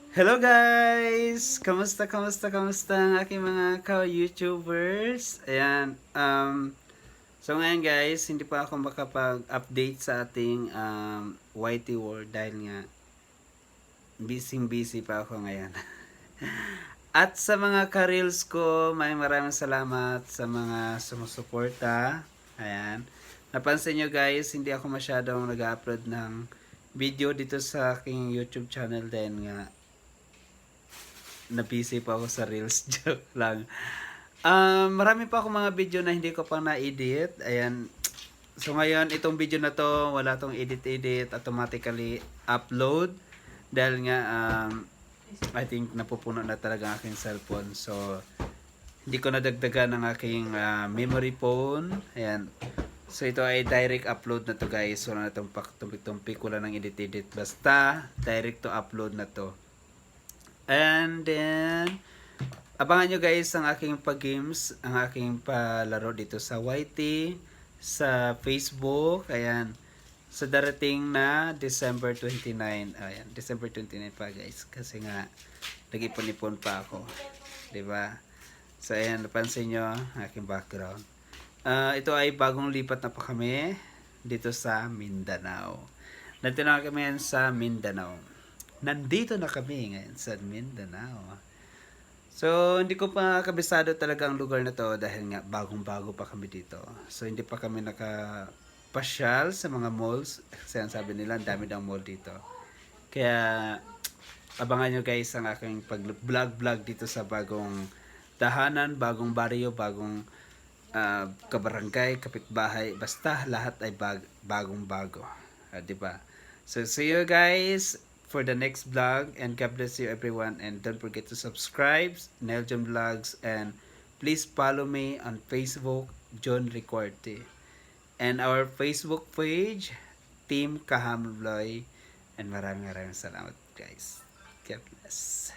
Hello guys! Kamusta ang aking mga ka-YouTubers? Ayan, so ngayon guys, hindi pa ako makapag-update sa ating YT World dahil nga busy pa ako ngayon. At sa mga ka-reels ko, maraming salamat sa mga sumusuporta. Ayan. Napansin nyo guys, hindi ako masyadong nag-upload ng video dito sa aking YouTube channel dahil nga na-busy pa ako sa reels. Joke lang. Marami pa akong mga video na hindi ko pa na-edit. Ayan. So ngayon, itong video na to, wala tong edit-edit, automatically upload. Dahil nga, I think napupuno na talaga ang aking cellphone. So, hindi ko nadagdagan ng aking memory phone. Ayan. So, ito ay direct upload na to guys. So, na itong tumpik-tumpik ko lang ng edit-edit. Basta, direct to upload na to. And then, abangan nyo guys ang aking pag-games, ang aking palaro dito sa YT, sa Facebook, ayan, sa darating na December 29, ayan, December 29 pa guys, kasi nga, nag-ipon-ipon pa ako, diba? So, ayan, napansin nyo, aking background. Ito ay bagong lipat na pa kami, dito sa Mindanao. Nandito na kami sa Mindanao. Nandito na kami ngayon sa Mindanao. So, hindi ko pa kabisado talaga ang lugar na to dahil nga bagong-bago pa kami dito. So, hindi pa kami nakapasyal sa mga malls. Kasi ang sabi nila, ang dami daw mall dito. Kaya, abangan nyo guys ang aking pag-vlog dito sa bagong tahanan, bagong baryo, bagong kabarangay, kapitbahay. Basta lahat ay bagong-bago. Diba? So, see you guys for the next vlog, and God bless you everyone, and don't forget to subscribe Neljon Vlogs, and please follow me on Facebook, John Ricorte, and our Facebook page, Team Kahamloy, and maraming salamat guys. God bless.